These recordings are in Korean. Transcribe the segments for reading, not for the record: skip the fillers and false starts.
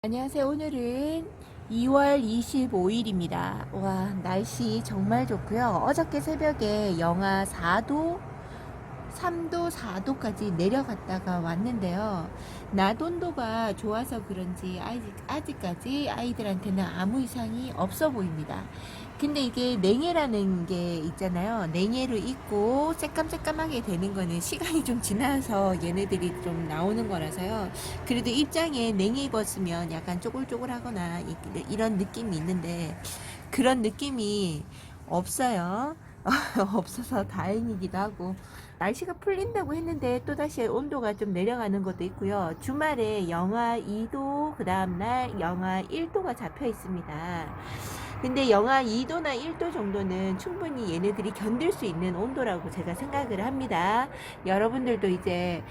안녕하세요. 오늘은 2월 25일입니다. 와, 날씨 정말 좋고요. 어저께 새벽에 영하 4도, 3도, 4도까지 내려갔다가 왔는데요. 낮 온도가 좋아서 그런지 아직까지 아이들한테는 아무 이상이 없어 보입니다. 근데 이게 냉해라는 게 있잖아요. 냉해로 있고 새까맣게 되는 거는 시간이 좀 지나서 얘네들이 좀 나오는 거라서요. 그래도 입장에 냉해 입었으면 약간 쪼글쪼글하거나 이런 느낌이 있는데 그런 느낌이 없어요. 없어서 다행이기도 하고, 날씨가 풀린다고 했는데 또다시 온도가 좀 내려가는 것도 있고요. 주말에 영하 2도, 그 다음날 영하 1도가 잡혀 있습니다. 근데 영하 2도나 1도 정도는 충분히 얘네들이 견딜 수 있는 온도라고 제가 생각을 합니다. 여러분들도 이제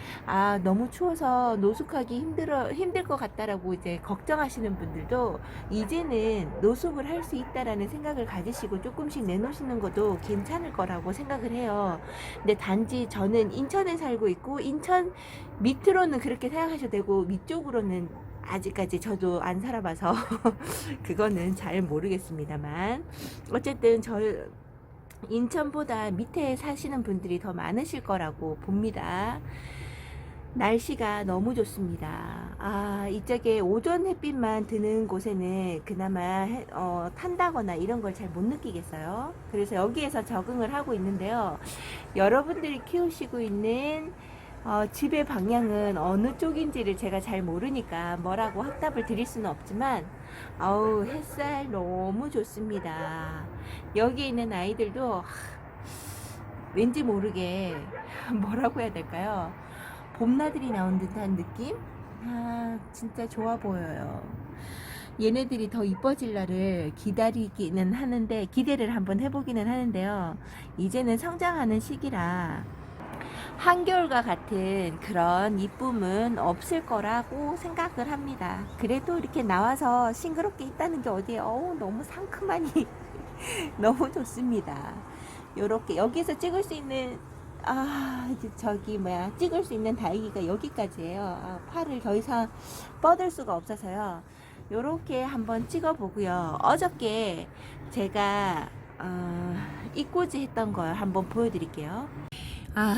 너무 추워서 노숙하기 힘들 것 같다라고 이제 걱정하시는 분들도 이제는 노숙을 할 수 있다라는 생각을 가지시고 조금씩 내놓으시는 것도 괜찮을 거라고 생각을 해요. 근데 단지 저는 인천에 살고 있고, 인천 밑으로는 그렇게 생각하셔도 되고 위쪽으로는 아직까지 저도 안 살아봐서 그거는 잘 모르겠습니다만, 어쨌든 저 인천보다 밑에 사시는 분들이 더 많으실 거라고 봅니다. 날씨가 너무 좋습니다. 이쪽에 오전 햇빛만 드는 곳에는 그나마 탄다거나 이런 걸 잘 못 느끼겠어요. 그래서 여기에서 적응을 하고 있는데요. 여러분들이 키우시고 있는 집의 방향은 어느 쪽인지를 제가 잘 모르니까 뭐라고 확답을 드릴 수는 없지만, 햇살 너무 좋습니다. 여기 있는 아이들도 왠지 모르게 뭐라고 해야 될까요? 봄나들이 나온 듯한 느낌? 진짜 좋아 보여요. 얘네들이 더 이뻐질 날을 기다리기는 하는데, 기대를 한번 해보기는 하는데요. 이제는 성장하는 시기라 한겨울과 같은 그런 이쁨은 없을 거라고 생각을 합니다. 그래도 이렇게 나와서 싱그럽게 있다는 게 어디에 너무 상큼하니 너무 좋습니다. 요렇게 여기서 찍을 수 있는 찍을 수 있는 다이기가 여기까지예요. 팔을 더 이상 뻗을 수가 없어서요. 요렇게 한번 찍어 보고요. 어저께 제가 입꼬지 했던 걸 한번 보여드릴게요.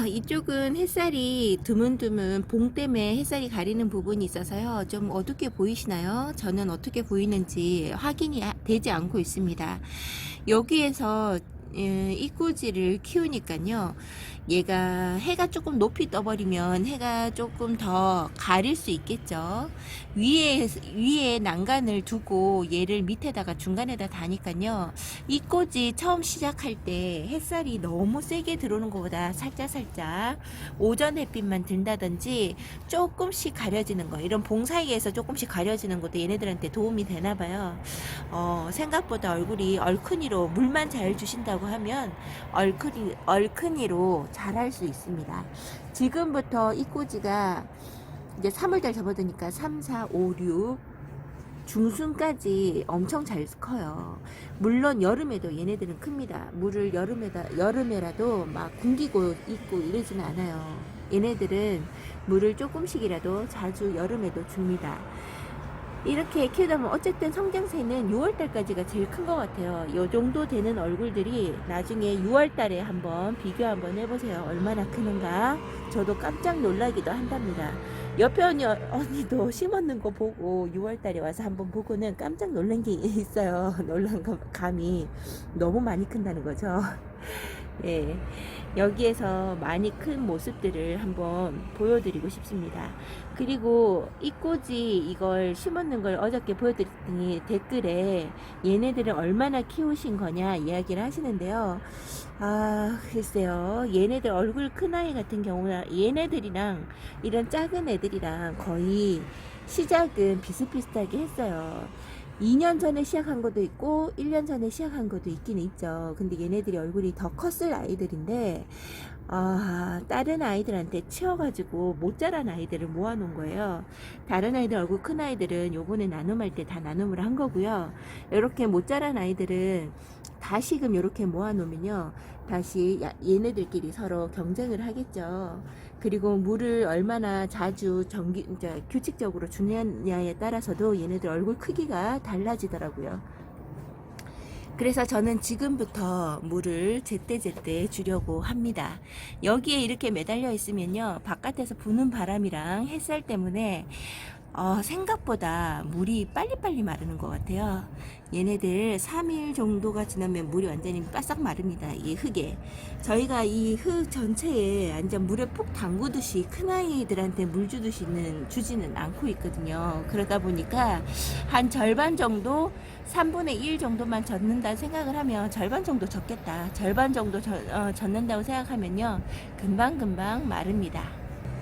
이쪽은 햇살이 드문드문 봉 때문에 햇살이 가리는 부분이 있어서요. 좀 어둡게 보이시나요? 저는 어떻게 보이는지 확인이 되지 않고 있습니다. 여기에서 이꼬지를 키우니까요. 얘가 해가 조금 높이 떠버리면 해가 조금 더 가릴 수 있겠죠. 위에 난간을 두고 얘를 밑에다가 중간에다 다니까요. 이꼬지 처음 시작할 때 햇살이 너무 세게 들어오는 것보다 살짝 오전 햇빛만 든다든지 조금씩 가려지는 거, 이런 봉 사이에서 조금씩 가려지는 것도 얘네들한테 도움이 되나봐요. 생각보다 얼굴이 얼큰이로 물만 잘 주신다고 하면 얼큰이로 자랄 수 있습니다. 지금부터 이 꼬지가 이제 3월달 접어드니까 3, 4, 5, 6 중순까지 엄청 잘 커요. 물론 여름에도 얘네들은 큽니다. 물을 여름에라도 막 굶기고 있고 이러지는 않아요. 얘네들은 물을 조금씩이라도 자주 여름에도 줍니다. 이렇게 키우다 보면 어쨌든 성장세는 6월달까지가 제일 큰 것 같아요. 요 정도 되는 얼굴들이 나중에 6월달에 한번 비교 한번 해보세요. 얼마나 크는가. 저도 깜짝 놀라기도 한답니다. 옆에 언니도 심었는 거 보고 6월달에 와서 한번 보고는 깜짝 놀란 게 있어요. 놀란 감이 너무 많이 큰다는 거죠. 예, 여기에서 많이 큰 모습들을 한번 보여드리고 싶습니다. 그리고 이 꼬지 이걸 심었는 걸 어저께 보여드렸더니 댓글에 얘네들은 얼마나 키우신 거냐 이야기를 하시는데요. 글쎄요. 얘네들 얼굴 큰 아이 같은 경우는 얘네들이랑 이런 작은 애들이랑 거의 시작은 비슷비슷하게 했어요. 2년 전에 시작한 것도 있고 1년 전에 시작한 것도 있긴 있죠. 근데 얘네들이 얼굴이 더 컸을 아이들인데 다른 아이들한테 치여가지고 못 자란 아이들을 모아놓은 거예요. 다른 아이들 얼굴 큰 아이들은 요번에 나눔할 때 다 나눔을 한 거고요. 이렇게 못 자란 아이들은 다시금 이렇게 모아놓으면요, 다시 얘네들끼리 서로 경쟁을 하겠죠. 그리고 물을 얼마나 자주 이제 규칙적으로 주느냐에 따라서도 얘네들 얼굴 크기가 달라지더라고요. 그래서 저는 지금부터 물을 제때제때 주려고 합니다. 여기에 이렇게 매달려 있으면요, 바깥에서 부는 바람이랑 햇살 때문에 생각보다 물이 빨리빨리 마르는 것 같아요. 얘네들 3일 정도가 지나면 물이 완전히 바싹 마릅니다. 이 흙에. 저희가 이 흙 전체에 완전 물에 푹 담그듯이 큰아이들한테 물 주지는 않고 있거든요. 그러다 보니까 한 절반 정도, 3분의 1 정도만 젓는다 생각을 하면, 절반 정도 젓겠다, 절반 정도 젓는다고 생각하면요, 금방금방 마릅니다.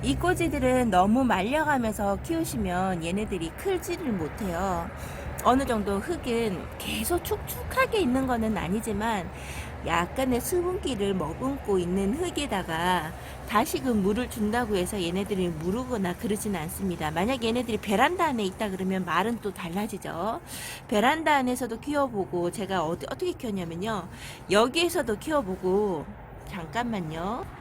이 꼬지들은 너무 말려가면서 키우시면 얘네들이 크지를 못해요. 어느 정도 흙은 계속 축축하게 있는 거는 아니지만 약간의 수분기를 머금고 있는 흙에다가 다시금 물을 준다고 해서 얘네들이 무르거나 그러진 않습니다. 만약 얘네들이 베란다 안에 있다 그러면 말은 또 달라지죠. 베란다 안에서도 키워보고, 제가 어떻게 키웠냐면요, 여기에서도 키워보고, 잠깐만요.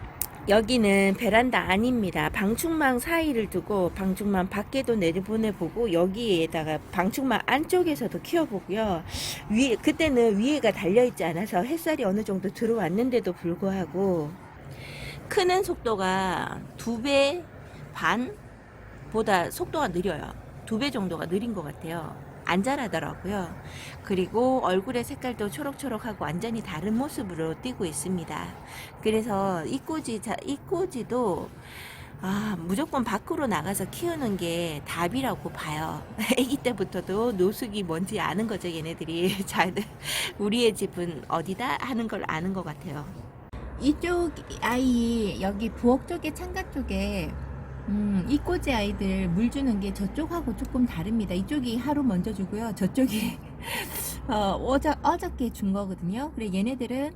여기는 베란다 아닙니다. 방충망 사이를 두고 방충망 밖에도 내보내보고, 여기에다가 방충망 안쪽에서도 키워보고요. 그때는 위에가 달려있지 않아서 햇살이 어느 정도 들어왔는데도 불구하고 크는 속도가 2배 반보다 속도가 느려요. 2배 정도가 느린 것 같아요. 안 자라더라고요. 그리고 얼굴의 색깔도 초록초록하고 완전히 다른 모습으로 띄고 있습니다. 그래서 이 꼬지도 무조건 밖으로 나가서 키우는 게 답이라고 봐요. 아기 때부터도 노숙이 뭔지 아는 거죠, 얘네들이. 우리의 집은 어디다 하는 걸 아는 것 같아요. 이쪽 아이, 여기 부엌 쪽에, 창가 쪽에 이 꼬지 아이들 물 주는 게 저쪽하고 조금 다릅니다. 이쪽이 하루 먼저 주고요, 저쪽이 어저께 준 거거든요. 그래, 얘네들은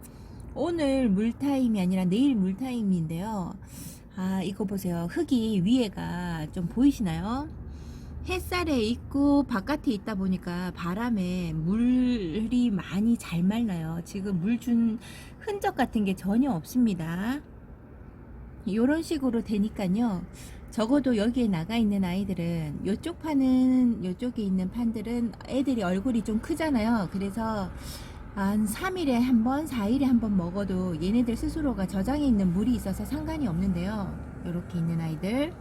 오늘 물 타임이 아니라 내일 물 타임인데요. 이거 보세요. 흙이 위에가 좀 보이시나요? 햇살에 있고 바깥에 있다 보니까 바람에 물이 많이 잘 말라요. 지금 물 준 흔적 같은 게 전혀 없습니다. 이런 식으로 되니까요, 적어도 여기에 나가 있는 아이들은, 요쪽에 있는 판들은 애들이 얼굴이 좀 크잖아요. 그래서 한 3일에 한 번, 4일에 한 번 먹어도 얘네들 스스로가 저장해 있는 물이 있어서 상관이 없는데요. 요렇게 있는 아이들,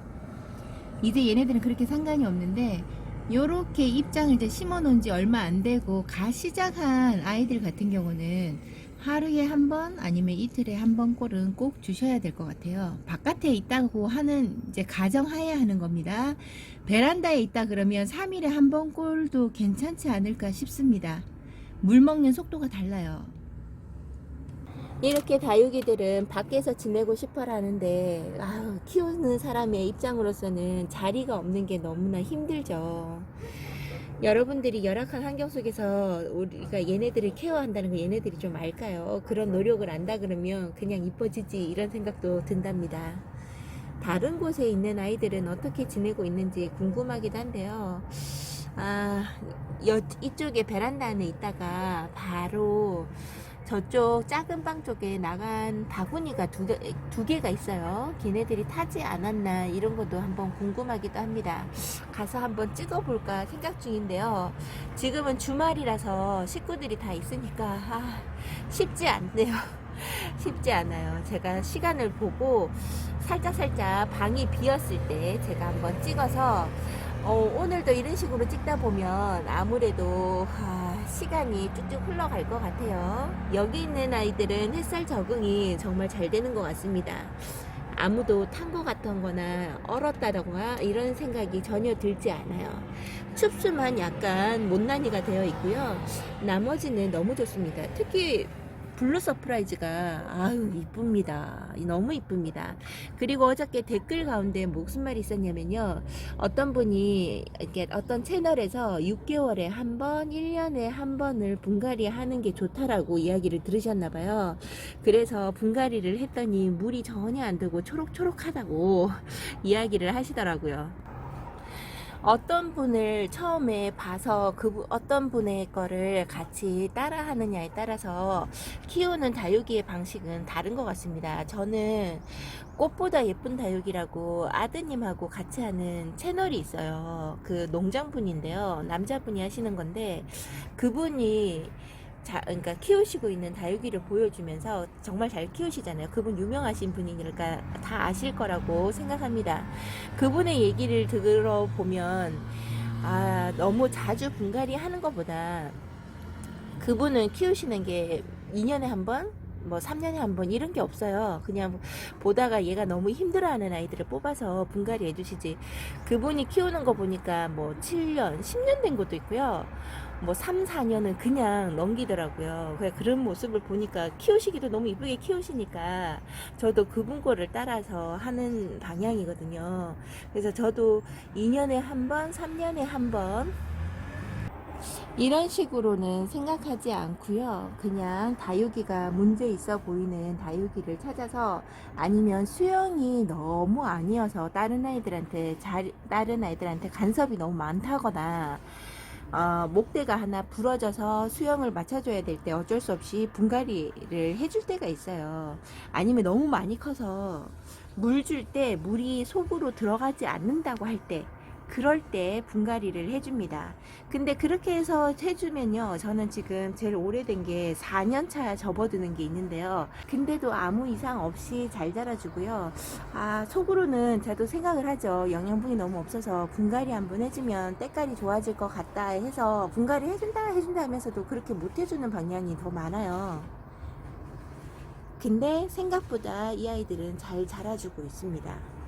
이제 얘네들은 그렇게 상관이 없는데, 요렇게 입장을 이제 심어 놓은 지 얼마 안 되고 가 시작한 아이들 같은 경우는 하루에 한 번, 아니면 이틀에 한 번 꼴은 꼭 주셔야 될 것 같아요. 바깥에 있다고 하는, 이제 가정하에 하는 겁니다. 베란다에 있다 그러면 3일에 한 번 꼴도 괜찮지 않을까 싶습니다. 물 먹는 속도가 달라요. 이렇게 다육이들은 밖에서 지내고 싶어라는데, 키우는 사람의 입장으로서는 자리가 없는 게 너무나 힘들죠. 여러분들이 열악한 환경 속에서 우리가 얘네들을 케어한다는 거 얘네들이 좀 알까요? 그런 노력을 안다 그러면 그냥 이뻐지지, 이런 생각도 든답니다. 다른 곳에 있는 아이들은 어떻게 지내고 있는지 궁금하기도 한데요. 이쪽에 베란다 안에 있다가 바로 저쪽 작은 방 쪽에 나간 바구니가 두 개가 있어요. 걔네들이 타지 않았나, 이런 것도 한번 궁금하기도 합니다. 가서 한번 찍어볼까 생각 중인데요. 지금은 주말이라서 식구들이 다 있으니까 쉽지 않네요. 쉽지 않아요. 제가 시간을 보고 살짝 방이 비었을 때 제가 한번 찍어서, 오늘도 이런 식으로 찍다 보면 아무래도 시간이 쭉쭉 흘러갈 것 같아요. 여기 있는 아이들은 햇살 적응이 정말 잘 되는 것 같습니다. 아무도 탄 것 같은 거나 얼었다던가 이런 생각이 전혀 들지 않아요. 춥수만 약간 못난이가 되어 있고요. 나머지는 너무 좋습니다. 특히 블루 서프라이즈가 이쁩니다. 너무 이쁩니다. 그리고 어저께 댓글 가운데 무슨 말이 있었냐면요, 어떤 분이 이렇게 어떤 채널에서 6개월에 한 번, 1년에 한 번을 분갈이 하는 게 좋다라고 이야기를 들으셨나봐요. 그래서 분갈이를 했더니 물이 전혀 안 들고 초록초록하다고 이야기를 하시더라고요. 어떤 분을 처음에 봐서 어떤 분의 거를 같이 따라 하느냐에 따라서 키우는 다육이의 방식은 다른 것 같습니다. 저는 꽃보다 예쁜 다육이라고 아드님하고 같이 하는 채널이 있어요. 그 농장분인데요. 남자분이 하시는 건데 그분이 그러니까 키우시고 있는 다육이를 보여주면서 정말 잘 키우시잖아요. 그분 유명하신 분이니까 다 아실 거라고 생각합니다. 그분의 얘기를 들어보면 너무 자주 분갈이 하는 것보다 그분은 키우시는 게 2년에 한 번, 뭐 3년에 한 번 이런 게 없어요. 그냥 보다가 얘가 너무 힘들어하는 아이들을 뽑아서 분갈이 해주시지. 그분이 키우는 거 보니까 뭐 7년, 10년 된 것도 있고요. 뭐 3, 4년은 그냥 넘기더라고요. 그런 모습을 보니까 키우시기도 너무 이쁘게 키우시니까 저도 그분 거를 따라서 하는 방향이거든요. 그래서 저도 2년에 한 번, 3년에 한 번 이런 식으로는 생각하지 않고요. 그냥 다육이가 문제 있어 보이는 다육이를 찾아서 아니면 수영이 너무 아니어서 다른 아이들한테 간섭이 너무 많다거나 목대가 하나 부러져서 수영을 맞춰줘야 될 때 어쩔 수 없이 분갈이를 해줄 때가 있어요. 아니면 너무 많이 커서 물 줄 때 물이 속으로 들어가지 않는다고 할 때, 그럴 때 분갈이를 해줍니다. 근데 그렇게 해서 해주면요, 저는 지금 제일 오래된 게 4년차 접어드는 게 있는데요. 근데도 아무 이상 없이 잘 자라주고요. 속으로는 저도 생각을 하죠. 영양분이 너무 없어서 분갈이 한번 해주면 때깔이 좋아질 것 같다 해서 분갈이 해준다 하면서도 그렇게 못 해주는 방향이 더 많아요. 근데 생각보다 이 아이들은 잘 자라주고 있습니다.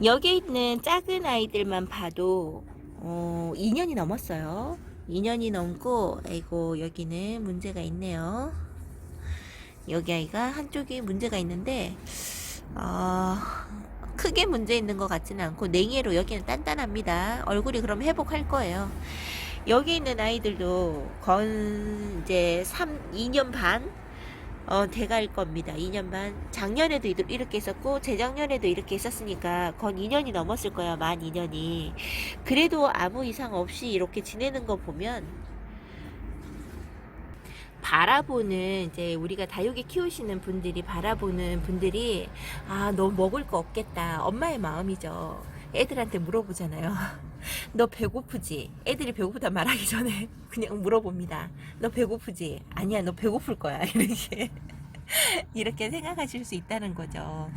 여기 있는 작은 아이들만 봐도 2년이 넘었어요. 2년이 넘고, 아이고, 여기는 문제가 있네요. 여기 아이가 한쪽이 문제가 있는데 크게 문제 있는 것 같지는 않고 냉이로 여기는 단단합니다. 얼굴이 그럼 회복할 거예요. 여기 있는 아이들도 이제 2년 반 돼갈 겁니다. 2년 반. 작년에도 이렇게 있었고 재작년에도 이렇게 있었으니까 건 2년이 넘었을 거야. 만 2년이. 그래도 아무 이상 없이 이렇게 지내는 거 보면 이제 우리가 다육이 키우시는 분들이 바라보는 분들이 너 먹을 거 없겠다. 엄마의 마음이죠. 애들한테 물어보잖아요. 너 배고프지? 애들이 배고프다 말하기 전에 그냥 물어봅니다. 너 배고프지? 아니야, 너 배고플 거야. 이렇게 생각하실 수 있다는 거죠.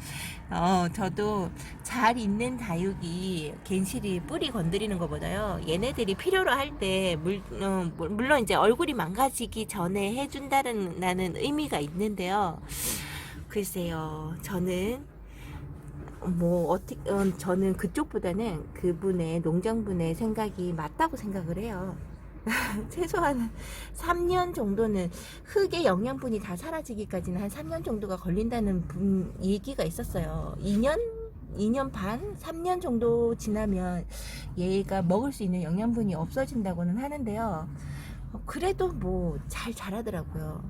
저도 잘 있는 다육이 괜시리 뿌리 건드리는 것보다요, 얘네들이 필요로 할 때 물론 이제 얼굴이 망가지기 전에 해준다는 의미가 있는데요. 글쎄요, 저는 저는 그쪽보다는 그분의 농장분의 생각이 맞다고 생각을 해요. 최소한 3년 정도는 흙의 영양분이 다 사라지기까지는 한 3년 정도가 걸린다는 얘기가 있었어요. 2년 반, 3년 정도 지나면 얘가 먹을 수 있는 영양분이 없어진다고는 하는데요. 그래도 뭐 잘 자라더라고요.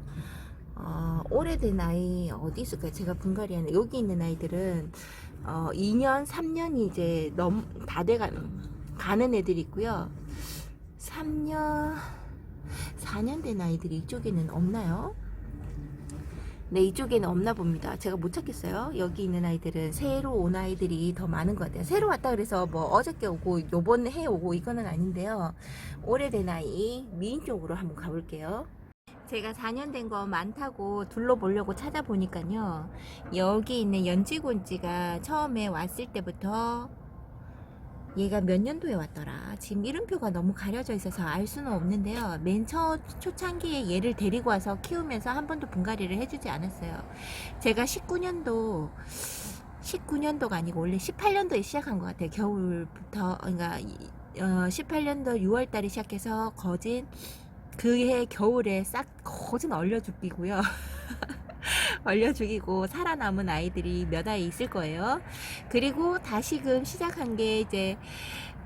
오래된 아이 어디 있을까요? 제가 분갈이하는 여기 있는 아이들은 2년, 3년이 이제 다 가는 애들이 있고요. 3년, 4년 된 아이들이 이쪽에는 없나요? 네, 이쪽에는 없나 봅니다. 제가 못 찾겠어요. 여기 있는 아이들은 새로 온 아이들이 더 많은 것 같아요. 새로 왔다 그래서 뭐 어저께 오고 요번 해 오고 이거는 아닌데요. 오래된 아이 미인 쪽으로 한번 가볼게요. 제가 4년 된 거 많다고 둘러보려고 찾아보니까요, 여기 있는 연지곤지가 처음에 왔을 때부터 얘가 몇 년도에 왔더라. 지금 이름표가 너무 가려져 있어서 알 수는 없는데요. 맨 초창기에 얘를 데리고 와서 키우면서 한 번도 분갈이를 해주지 않았어요. 제가 19년도가 아니고 원래 18년도에 시작한 것 같아요. 겨울부터. 그러니까 18년도 6월달에 시작해서 그해 겨울에 거진 얼려 죽이고요. 얼려 죽이고 살아남은 아이들이 몇 아이 있을 거예요. 그리고 다시금 시작한 게 이제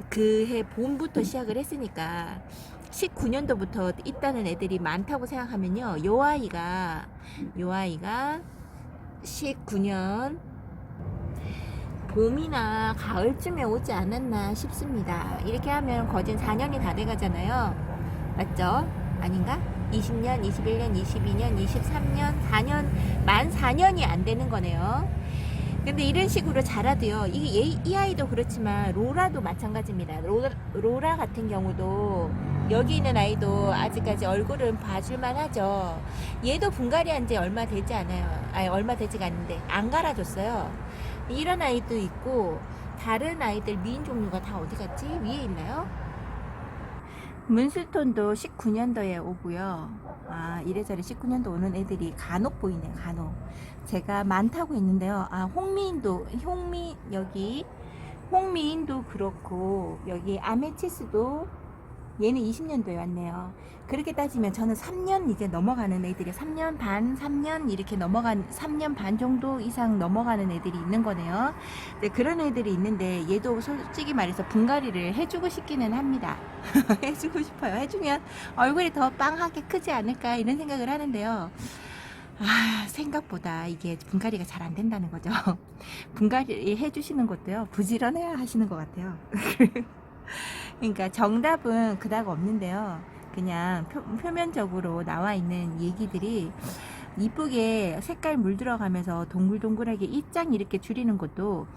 그해 봄부터 시작을 했으니까 19년도부터 있다는 애들이 많다고 생각하면요, 요 아이가 19년 봄이나 가을쯤에 오지 않았나 싶습니다. 이렇게 하면 거진 4년이 다 돼가잖아요. 맞죠? 아닌가? 20년, 21년, 22년, 23년, 4년, 만 4년이 안 되는 거네요. 근데 이런 식으로 자라도요, 이 아이도 그렇지만 로라도 마찬가지입니다. 로라 같은 경우도 여기 있는 아이도 아직까지 얼굴은 봐줄만 하죠. 얘도 분갈이 한 지 얼마 되지 않아요. 아니, 얼마 되지가 않는데 안 갈아줬어요. 이런 아이도 있고, 다른 아이들 미인 종류가 다 어디 갔지? 위에 있나요? 문슬톤도 19년도에 오고요. 아, 이래저래 19년도 오는 애들이 간혹 보이네요. 간혹. 제가 많다고 했는데요. 아, 여기 홍미인도 그렇고, 여기 아메치스도 얘는 20년도에 왔네요. 그렇게 따지면 저는 3년 이제 넘어가는 애들이 3년 반, 3년 이렇게 3년 반 정도 이상 넘어가는 애들이 있는 거네요. 네, 그런 애들이 있는데 얘도 솔직히 말해서 분갈이를 해주고 싶기는 합니다. 해주고 싶어요. 해주면 얼굴이 더 빵하게 크지 않을까 이런 생각을 하는데요. 아, 생각보다 이게 분갈이가 잘 안 된다는 거죠. 분갈이 해주시는 것도요, 부지런해야 하시는 것 같아요. 그러니까 정답은 그닥 없는데요. 그냥 표면적으로 나와 있는 얘기들이 이쁘게 색깔 물 들어가면서 동글동글하게 입장 이렇게 줄이는 것도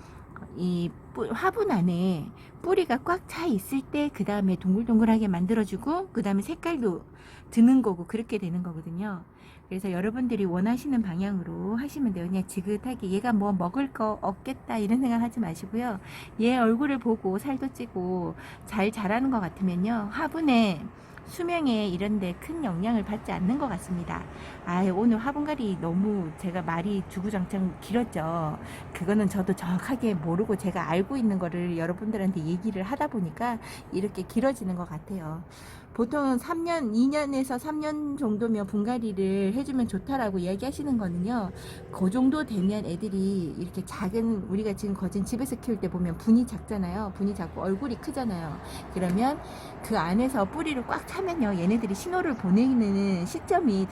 이 화분 안에 뿌리가 꽉 차 있을 때 그 다음에 동글동글하게 만들어주고 그 다음에 색깔도 드는 거고 그렇게 되는 거거든요. 그래서 여러분들이 원하시는 방향으로 하시면 돼요. 그냥 지긋하게 얘가 뭐 먹을 거 없겠다 이런 생각 하지 마시고요. 얘 얼굴을 보고 살도 찌고 잘 자라는 것 같으면요, 화분에 수명에 이런데 큰 영향을 받지 않는 것 같습니다. 아, 오늘 화분갈이 너무 제가 말이 주구장창 길었죠. 그거는 저도 정확하게 모르고 제가 알고 있는 거를 여러분들한테 얘기를 하다 보니까 이렇게 길어지는 것 같아요. 보통은 3년, 2년에서 3년 정도면 분갈이를 해주면 좋다라고 이야기하시는 거는요, 그 정도 되면 애들이 이렇게 작은, 우리가 지금 거진 집에서 키울 때 보면 분이 작잖아요. 분이 작고 얼굴이 크잖아요. 그러면 그 안에서 뿌리를 꽉 차면요, 얘네들이 신호를 보내는 시점이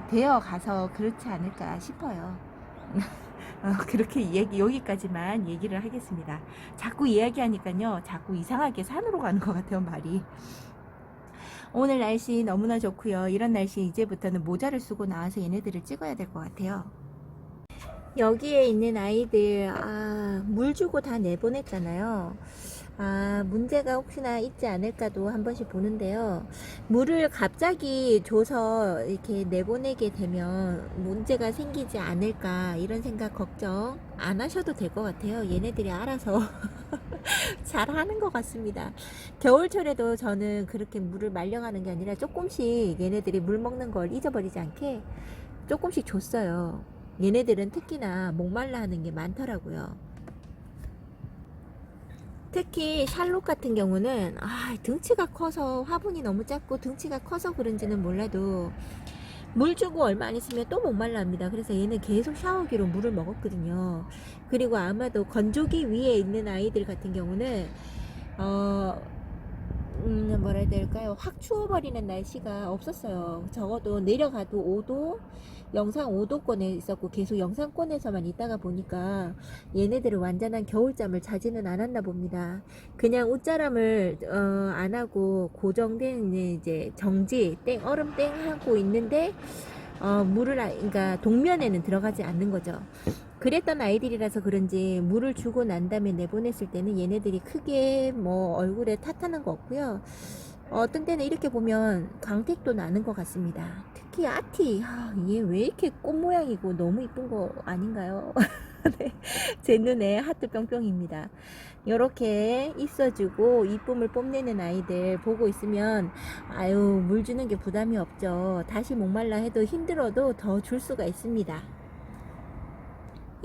되어 가서 그렇지 않을까 싶어요. 그렇게 여기까지만 얘기를 하겠습니다. 자꾸 이야기하니까요, 자꾸 이상하게 산으로 가는 것 같아요, 말이. 오늘 날씨 너무나 좋고요. 이런 날씨 이제부터는 모자를 쓰고 나와서 얘네들을 찍어야 될 것 같아요. 여기에 있는 아이들, 물 주고 다 내보냈잖아요. 문제가 혹시나 있지 않을까도 한 번씩 보는데요. 물을 갑자기 줘서 이렇게 내보내게 되면 문제가 생기지 않을까 이런 생각 걱정 안 하셔도 될 것 같아요. 얘네들이 알아서 잘 하는 것 같습니다. 겨울철에도 저는 그렇게 물을 말려가는 게 아니라 조금씩 얘네들이 물 먹는 걸 잊어버리지 않게 조금씩 줬어요. 얘네들은 특히나 목말라 하는 게 많더라고요. 특히 샬롯 같은 경우는 등치가 커서, 화분이 너무 작고 등치가 커서 그런지는 몰라도 물 주고 얼마 안 있으면 또 목말라 합니다. 그래서 얘는 계속 샤워기로 물을 먹었거든요. 그리고 아마도 건조기 위에 있는 아이들 같은 경우는 뭐라 해야 될까요? 확 추워버리는 날씨가 없었어요. 적어도 내려가도 5도, 영상 5도권에 있었고 계속 영상권에서만 있다가 보니까 얘네들은 완전한 겨울잠을 자지는 않았나 봅니다. 그냥 옷자람을 안 하고 고정된 이제 정지 땡 얼음 땡 하고 있는데 그러니까 동면에는 들어가지 않는 거죠. 그랬던 아이들이라서 그런지 물을 주고 난 다음에 내보냈을 때는 얘네들이 크게 뭐 얼굴에 탓하는 거 없고요. 어떤 때는 이렇게 보면 광택도 나는 것 같습니다. 특히 아티, 얘 왜 이렇게 꽃 모양이고 너무 이쁜 거 아닌가요? 네, 제 눈에 하트 뿅뿅입니다. 이렇게 있어주고 이쁨을 뽐내는 아이들 보고 있으면 물 주는 게 부담이 없죠. 다시 목말라 해도 힘들어도 더 줄 수가 있습니다.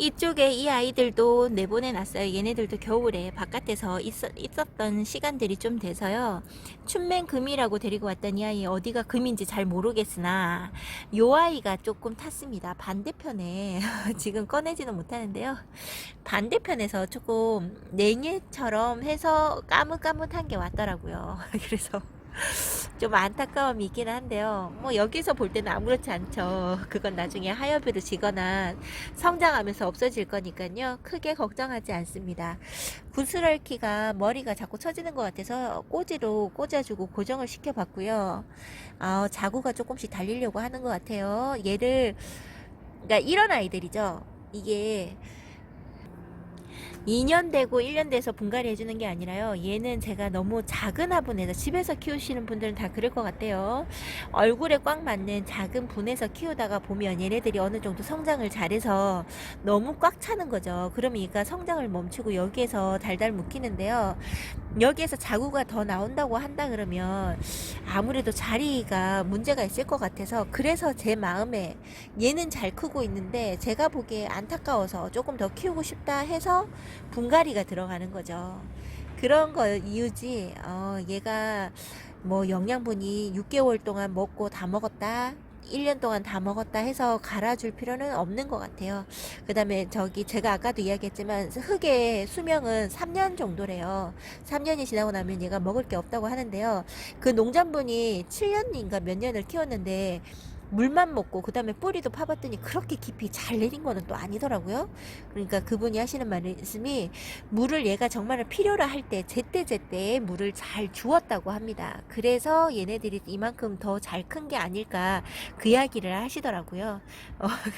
이쪽에 이 아이들도 내보내놨어요. 얘네들도 겨울에 바깥에서 있었던 시간들이 좀 돼서요. 춘맨 금이라고 데리고 왔던 이 아이 어디가 금인지 잘 모르겠으나 요 아이가 조금 탔습니다. 반대편에 지금 꺼내지는 못하는데요. 반대편에서 조금 냉해처럼 해서 까뭇까뭇한 게 왔더라고요. 그래서 좀 안타까움이 있긴 한데요. 뭐 여기서 볼 때는 아무렇지 않죠. 그건 나중에 하엽으로 지거나 성장하면서 없어질 거니까요. 크게 걱정하지 않습니다. 구스럴키가 머리가 자꾸 처지는 것 같아서 꼬지로 꽂아주고 고정을 시켜봤고요. 자구가 조금씩 달리려고 하는 것 같아요. 얘를, 그러니까 이런 아이들이죠. 이게 2년 되고 1년 돼서 분갈이 해주는 게 아니라요. 얘는 제가 너무 작은 화분에서 집에서 키우시는 분들은 다 그럴 것 같아요. 얼굴에 꽉 맞는 작은 분에서 키우다가 보면 얘네들이 어느 정도 성장을 잘해서 너무 꽉 차는 거죠. 그러면 얘가 성장을 멈추고 여기에서 달달 묵히는데요. 여기에서 자구가 더 나온다고 한다 그러면 아무래도 자리가 문제가 있을 것 같아서, 그래서 제 마음에 얘는 잘 크고 있는데 제가 보기에 안타까워서 조금 더 키우고 싶다 해서 분갈이가 들어가는 거죠. 그런 거 이유지. 얘가 뭐 영양분이 6개월 동안 먹고 다 먹었다, 1년 동안 다 먹었다 해서 갈아줄 필요는 없는 것 같아요. 그 다음에 저기 제가 아까도 이야기했지만 흙의 수명은 3년 정도래요. 3년이 지나고 나면 얘가 먹을 게 없다고 하는데요. 그 농장분이 7년인가 몇 년을 키웠는데 물만 먹고 그 다음에 뿌리도 파봤더니 그렇게 깊이 잘 내린 거는 또 아니더라고요. 그러니까 그분이 하시는 말씀이, 물을 얘가 정말 필요로 할 때 제때제때 물을 잘 주었다고 합니다. 그래서 얘네들이 이만큼 더 잘 큰 게 아닐까, 그 이야기를 하시더라고요.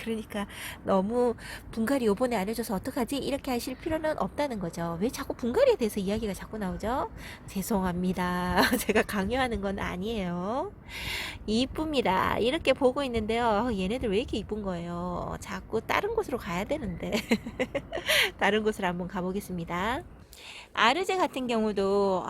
그러니까 너무 분갈이 요번에 안 해줘서 어떡하지 이렇게 하실 필요는 없다는 거죠. 왜 자꾸 분갈이에 대해서 이야기가 자꾸 나오죠? 죄송합니다. 제가 강요하는 건 아니에요. 이쁩니다. 이렇게 보고 있는데요. 얘네들 왜 이렇게 이쁜 거예요? 자꾸 다른 곳으로 가야 되는데. 다른 곳으로 한번 가보겠습니다. 아르제 같은 경우도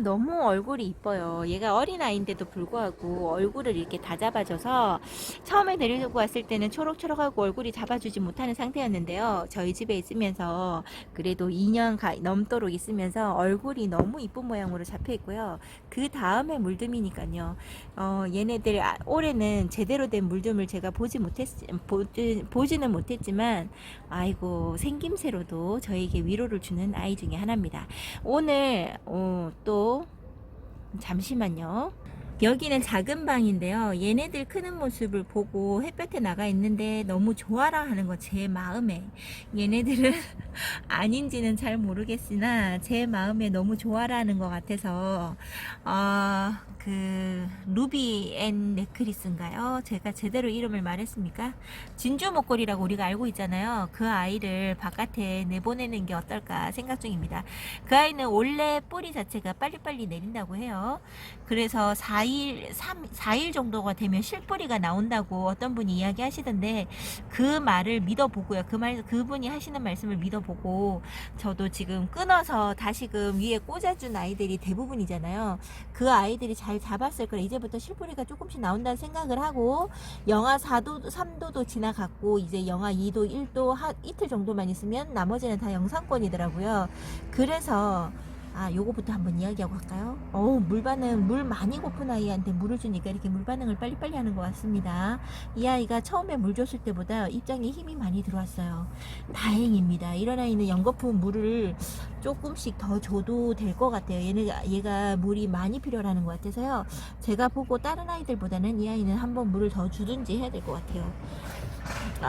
너무 얼굴이 이뻐요. 얘가 어린아이인데도 불구하고 얼굴을 이렇게 다 잡아줘서, 처음에 데리고 왔을 때는 초록초록하고 얼굴이 잡아주지 못하는 상태였는데요. 저희 집에 있으면서 그래도 2년 넘도록 있으면서 얼굴이 너무 이쁜 모양으로 잡혀 있고요. 그 다음에 물듬이니까요. 얘네들 올해는 제대로 된 물듬을 제가 보지는 못했지만 아이고, 생김새로도 저에게 위로를 주는 아이 중에 하나입니다. 오늘 또 잠시만요. 여기는 작은 방인데요. 얘네들 크는 모습을 보고 햇볕에 나가 있는데 너무 좋아라 하는 거 제 마음에, 얘네들은 아닌지는 잘 모르겠으나 제 마음에 너무 좋아라 하는 것 같아서, 그 루비 앤 네크리스인가요? 제가 제대로 이름을 말했습니까? 진주 목걸이라고 우리가 알고 있잖아요. 그 아이를 바깥에 내보내는 게 어떨까 생각 중입니다. 그 아이는 원래 뿌리 자체가 빨리빨리 내린다고 해요. 그래서 4일 정도가 되면 실뿌리가 나온다고 어떤 분이 이야기 하시던데, 그 말을 믿어보고요. 그분이 하시는 말씀을 믿어보고, 저도 지금 끊어서 다시금 위에 꽂아준 아이들이 대부분이잖아요. 그 아이들이 잘 잡았을 거라 이제부터 실뿌리가 조금씩 나온다는 생각을 하고, 영하 4도, 3도도 지나갔고, 이제 영하 2도, 1도 이틀 정도만 있으면 나머지는 다 영상권이더라고요. 그래서 요거부터 한번 이야기하고 갈까요? 물 많이 고픈 아이한테 물을 주니까 이렇게 물 반응을 빨리빨리 하는 것 같습니다. 이 아이가 처음에 물 줬을 때보다 입장에 힘이 많이 들어왔어요. 다행입니다. 이런 아이는 연거푸 물을 조금씩 더 줘도 될 것 같아요. 얘가 물이 많이 필요하는 것 같아서요. 제가 보고 다른 아이들보다는 이 아이는 한번 물을 더 주든지 해야 될 것 같아요.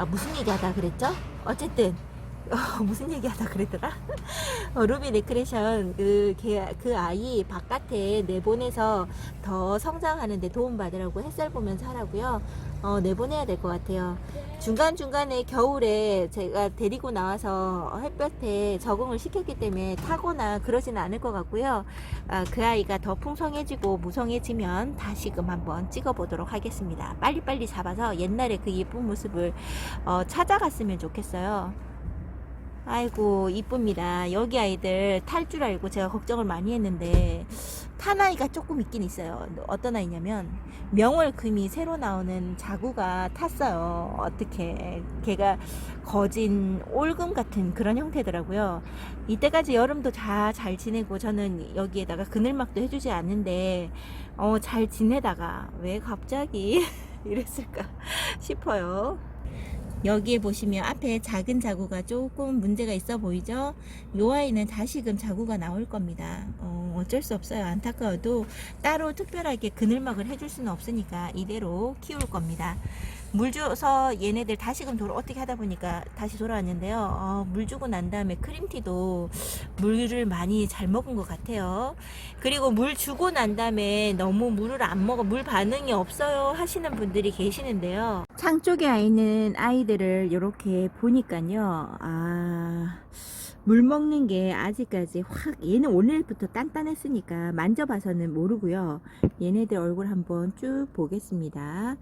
무슨 얘기 하다 그랬죠? 어쨌든 무슨 얘기 하다 그랬더라? 루비 레크레이션 그 아이 바깥에 내보내서 더 성장하는데 도움받으라고, 햇살 보면서 하라고요. 내보내야 될 것 같아요. 중간중간에 겨울에 제가 데리고 나와서 햇볕에 적응을 시켰기 때문에 타거나 그러지는 않을 것 같고요. 그 아이가 더 풍성해지고 무성해지면 다시금 한번 찍어보도록 하겠습니다. 빨리빨리 잡아서 옛날에 그 예쁜 모습을 찾아갔으면 좋겠어요. 아이고, 이쁩니다. 여기 아이들 탈 줄 알고 제가 걱정을 많이 했는데 탄 아이가 조금 있긴 있어요. 어떤 아이냐면 명월금이 새로 나오는 자구가 탔어요. 어떻게 걔가 거진 올금 같은 그런 형태더라고요. 이때까지 여름도 다 잘 지내고 저는 여기에다가 그늘막도 해주지 않는데 잘 지내다가 왜 갑자기 이랬을까 싶어요. 여기에 보시면 앞에 작은 자구가 조금 문제가 있어 보이죠? 이 아이는 다시금 자구가 나올 겁니다. 어쩔 수 없어요. 안타까워도 따로 특별하게 그늘막을 해줄 수는 없으니까 이대로 키울 겁니다. 물 줘서 얘네들 다시금 어떻게 하다 보니까 다시 돌아왔는데요. 물 주고 난 다음에 크림티도 물을 많이 잘 먹은 것 같아요. 그리고 물 주고 난 다음에 너무 물을 안 먹어, 물 반응이 없어요 하시는 분들이 계시는데요. 창 쪽에 있는 아이들을 이렇게 보니까요. 물 먹는 게 아직까지 얘는 오늘부터 단단했으니까 만져봐서는 모르고요. 얘네들 얼굴 한번 쭉 보겠습니다.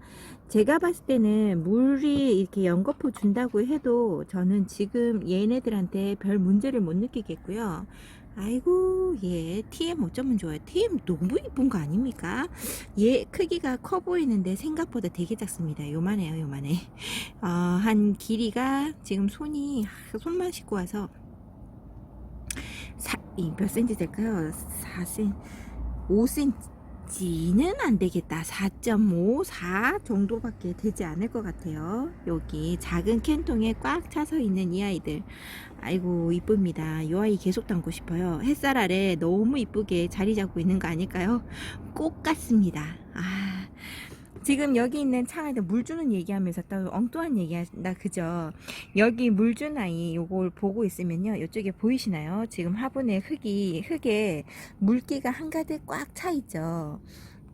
제가 봤을 때는 물이 이렇게 연거푸 준다고 해도 저는 지금 얘네들한테 별 문제를 못 느끼겠고요. 아이고, 얘 TM 어쩌면 좋아요. TM 너무 이쁜 거 아닙니까? 얘 크기가 커 보이는데 생각보다 되게 작습니다. 요만해요, 요만해. 한 길이가 지금 손만 씻고 와서 몇 센치 될까요? 4cm, 5cm는 안 되겠다. 4.5, 4 정도밖에 되지 않을 것 같아요. 여기 작은 캔통에 꽉 차서 있는 이 아이들. 아이고, 이쁩니다. 이 아이 계속 담고 싶어요. 햇살 아래 너무 이쁘게 자리 잡고 있는 거 아닐까요? 꽃 같습니다. 지금 여기 있는 창에다 물 주는 얘기하면서 또 엉뚱한 얘기한다, 그죠? 여기 물 준 아이 요걸 보고 있으면요, 이쪽에 보이시나요? 지금 화분에 흙에 물기가 한가득 꽉 차 있죠.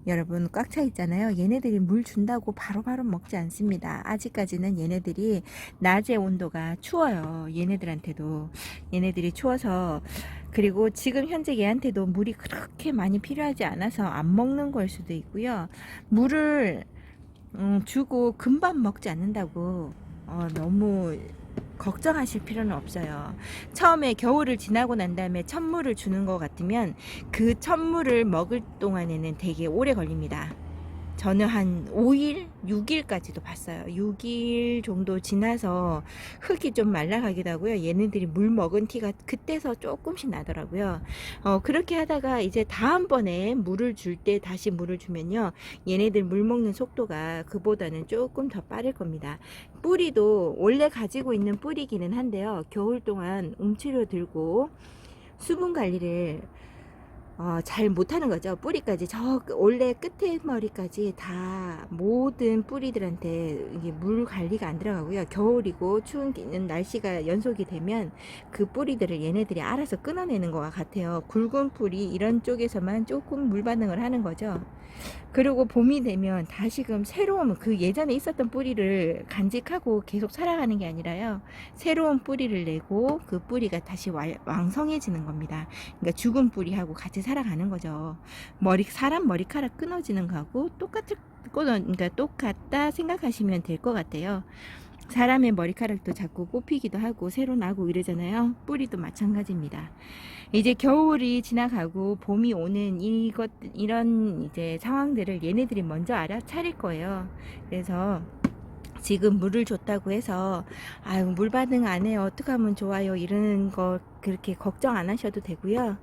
여러분, 꽉 차 있잖아요. 얘네들이 물 준다고 바로바로 먹지 않습니다. 아직까지는 얘네들이 낮에 온도가 추워요. 얘네들이 추워서. 그리고 지금 현재 얘한테도 물이 그렇게 많이 필요하지 않아서 안 먹는 걸 수도 있고요. 물을 주고 금방 먹지 않는다고 너무 걱정하실 필요는 없어요. 처음에 겨울을 지나고 난 다음에 첫물을 주는 것 같으면 그 첫물을 먹을 동안에는 되게 오래 걸립니다. 저는 한 5일, 6일까지도 봤어요. 6일 정도 지나서 흙이 좀 말라가기도 하고요. 얘네들이 물 먹은 티가 그때서 조금씩 나더라고요. 그렇게 하다가 이제 다음번에 물을 줄 때 다시 물을 주면요, 얘네들 물 먹는 속도가 그보다는 조금 더 빠를 겁니다. 뿌리도 원래 가지고 있는 뿌리기는 한데요, 겨울 동안 움츠려들고 수분 관리를 잘 못하는 거죠. 뿌리까지 원래 끝에 머리까지 다 모든 뿌리들한테 이게 물 관리가 안 들어가고요. 겨울이고 추운 날씨가 연속이 되면 그 뿌리들을 얘네들이 알아서 끊어내는 것 같아요. 굵은 뿌리 이런 쪽에서만 조금 물 반응을 하는 거죠. 그리고 봄이 되면 다시금 새로운 그 예전에 있었던 뿌리를 간직하고 계속 살아가는 게 아니라요, 새로운 뿌리를 내고 그 뿌리가 다시 왕성해지는 겁니다. 그러니까 죽은 뿌리하고 같이 살아가는 거죠. 사람 머리카락 끊어지는 거하고 그러니까 똑같다 생각하시면 될 것 같아요. 사람의 머리카락도 자꾸 뽑히기도 하고 새로 나고 이러잖아요. 뿌리도 마찬가지입니다. 이제 겨울이 지나가고 봄이 오는 이런 이제 상황들을 얘네들이 먼저 알아차릴 거예요. 그래서 지금 물을 줬다고 해서 물 반응 안 해요, 어떻게 하면 좋아요, 이러는 거 그렇게 걱정 안 하셔도 되고요.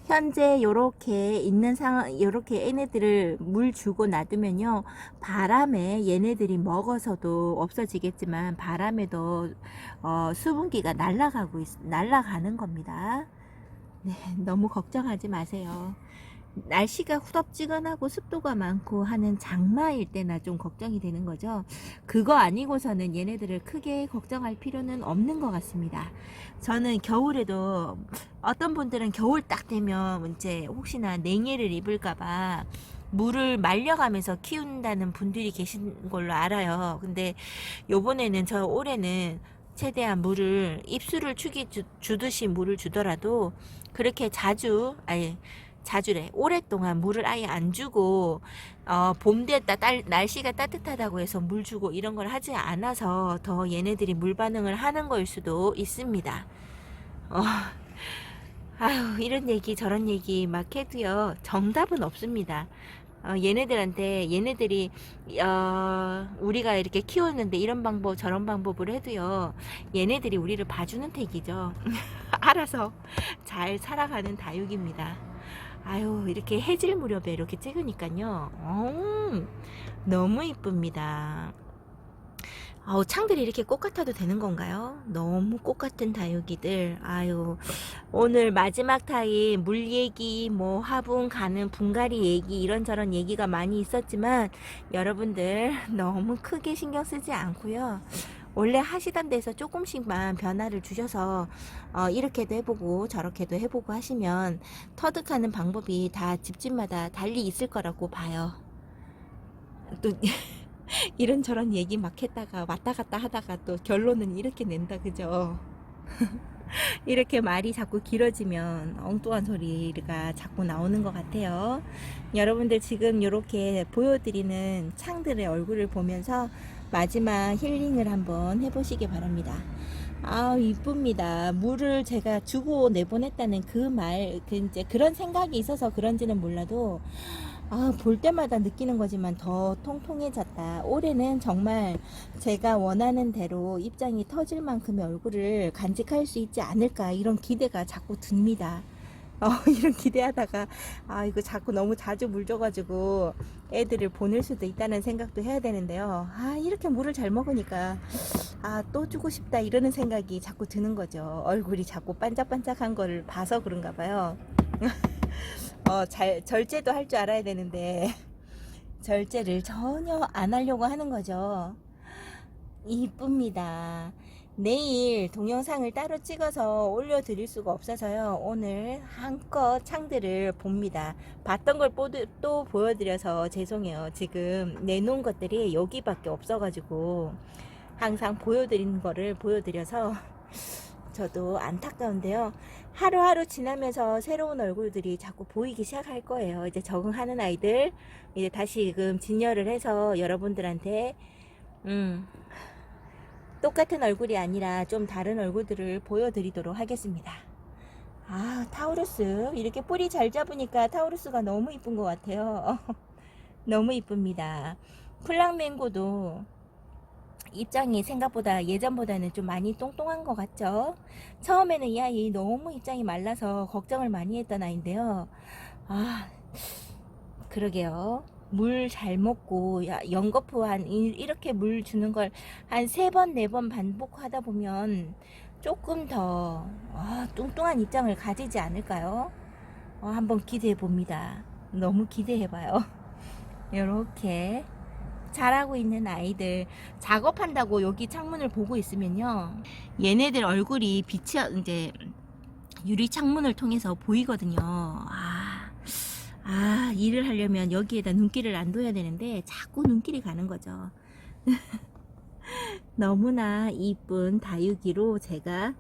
현재 요렇게 있는 상황, 요렇게 얘네들을 물 주고 놔두면요, 바람에 얘네들이 먹어서도 없어지겠지만 바람에도 수분기가 날아가는 겁니다. 네, 너무 걱정하지 마세요. 날씨가 후덥지근하고 습도가 많고 하는 장마일 때나 좀 걱정이 되는 거죠. 그거 아니고서는 얘네들을 크게 걱정할 필요는 없는 것 같습니다. 저는 겨울에도 어떤 분들은 겨울 딱 되면 이제 혹시나 냉해를 입을까봐 물을 말려가면서 키운다는 분들이 계신 걸로 알아요. 근데 요번에는 올해는 최대한 물을 입술을 주듯이 물을 주더라도 그렇게 자주래 오랫동안 물을 아예 안 주고 봄 됐다 날씨가 따뜻하다고 해서 물 주고 이런 걸 하지 않아서 더 얘네들이 물 반응을 하는 거일 수도 있습니다. 이런 얘기 저런 얘기 막 해도요, 정답은 없습니다. 얘네들이 우리가 이렇게 키웠는데 이런 방법 저런 방법을 해도요, 얘네들이 우리를 봐주는 택이죠. 알아서 잘 살아가는 다육입니다. 이렇게 해질 무렵에 이렇게 찍으니까요, 너무 이쁩니다. 창들이 이렇게 꽃 같아도 되는 건가요? 너무 꽃 같은 다육이들. 아유, 오늘 마지막 타임 물 얘기, 뭐 화분 가는 분갈이 얘기 이런저런 얘기가 많이 있었지만 여러분들 너무 크게 신경 쓰지 않고요. 원래 하시던 데서 조금씩만 변화를 주셔서 이렇게도 해보고 저렇게도 해보고 하시면 터득하는 방법이 다 집집마다 달리 있을 거라고 봐요. 또 이런저런 얘기 막 했다가 왔다 갔다 하다가 또 결론은 이렇게 낸다, 그죠? 이렇게 말이 자꾸 길어지면 엉뚱한 소리가 자꾸 나오는 것 같아요. 여러분들 지금 이렇게 보여드리는 창들의 얼굴을 보면서 마지막 힐링을 한번 해보시기 바랍니다. 아, 이쁩니다. 물을 제가 주고 내보냈다는 그 말, 이제 그런 생각이 있어서 그런지는 몰라도 볼 때마다 느끼는 거지만 더 통통해졌다. 올해는 정말 제가 원하는 대로 입장이 터질 만큼의 얼굴을 간직할 수 있지 않을까 이런 기대가 자꾸 듭니다. 이런 기대하다가 이거 자꾸 너무 자주 물 줘가지고 애들을 보낼 수도 있다는 생각도 해야 되는데요. 이렇게 물을 잘 먹으니까 또 주고 싶다 이러는 생각이 자꾸 드는 거죠. 얼굴이 자꾸 반짝반짝한 걸 봐서 그런가 봐요. 절제도 할 줄 알아야 되는데 절제를 전혀 안 하려고 하는 거죠. 이쁩니다. 내일 동영상을 따로 찍어서 올려드릴 수가 없어서요. 오늘 한껏 창들을 봅니다. 봤던 걸 또 보여드려서 죄송해요. 지금 내놓은 것들이 여기밖에 없어가지고 항상 보여드리는 거를 보여드려서 저도 안타까운데요. 하루하루 지나면서 새로운 얼굴들이 자꾸 보이기 시작할 거예요. 이제 적응하는 아이들 이제 다시금 진열을 해서 여러분들한테 똑같은 얼굴이 아니라 좀 다른 얼굴들을 보여드리도록 하겠습니다. 타우루스 이렇게 뿌리 잘 잡으니까 타우루스가 너무 이쁜 것 같아요. 너무 이쁩니다. 플랑맹고도 입장이 생각보다 예전보다는 좀 많이 똥똥한 것 같죠. 처음에는 이 아이 너무 입장이 말라서 걱정을 많이 했던 아이인데요. 그러게요. 물 잘 먹고 연거푸 이렇게 물 주는 걸 한 3번 4번 반복하다 보면 조금 더 뚱뚱한 입장을 가지지 않을까요? 한번 기대해 봅니다. 너무 기대해 봐요. 이렇게 잘하고 있는 아이들 작업한다고 여기 창문을 보고 있으면요, 얘네들 얼굴이 빛이 이제 유리 창문을 통해서 보이거든요. 일을 하려면 여기에다 눈길을 안 둬야 되는데 자꾸 눈길이 가는 거죠. 너무나 이쁜 다육이로 제가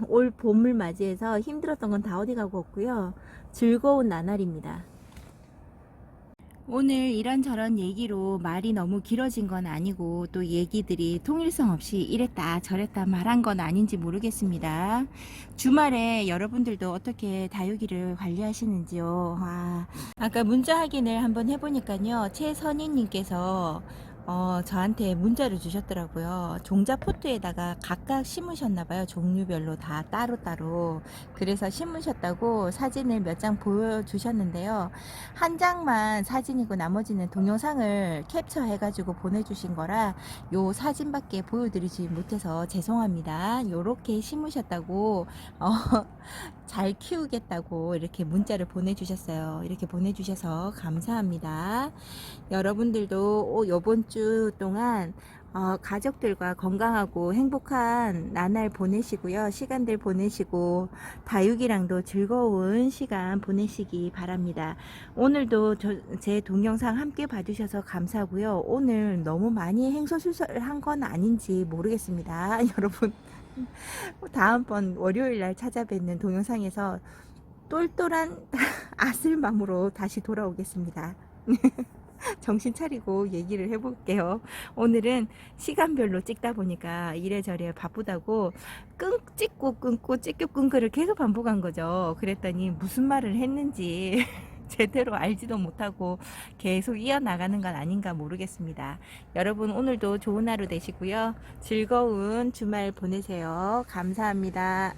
올 봄을 맞이해서 힘들었던 건 다 어디 가고 없고요. 즐거운 나날입니다. 오늘 이런저런 얘기로 말이 너무 길어진 건 아니고 또 얘기들이 통일성 없이 이랬다 저랬다 말한 건 아닌지 모르겠습니다. 주말에 여러분들도 어떻게 다육이를 관리하시는지요? 아까 문자 확인을 한번 해보니까요, 최선희님께서 저한테 문자를 주셨더라고요. 종자 포트에다가 각각 심으셨나봐요. 종류별로 다 따로따로. 그래서 심으셨다고 사진을 몇 장 보여주셨는데요. 한 장만 사진이고 나머지는 동영상을 캡처해가지고 보내주신 거라 요 사진밖에 보여드리지 못해서 죄송합니다. 요렇게 심으셨다고 잘 키우겠다고 이렇게 문자를 보내주셨어요. 이렇게 보내주셔서 감사합니다. 여러분들도 요번 주 동안 가족들과 건강하고 행복한 나날 보내시고요. 시간들 보내시고 다육이랑도 즐거운 시간 보내시기 바랍니다. 오늘도 제 동영상 함께 봐주셔서 감사하고요. 오늘 너무 많이 행소술설한 건 아닌지 모르겠습니다. 여러분, 다음번 월요일날 찾아뵙는 동영상에서 똘똘한 아슬맘으로 다시 돌아오겠습니다. 정신 차리고 얘기를 해볼게요. 오늘은 시간별로 찍다 보니까 이래저래 바쁘다고 찍고 끊고 찍고 끊고를 계속 반복한 거죠. 그랬더니 무슨 말을 했는지 제대로 알지도 못하고 계속 이어나가는 건 아닌가 모르겠습니다. 여러분, 오늘도 좋은 하루 되시고요. 즐거운 주말 보내세요. 감사합니다.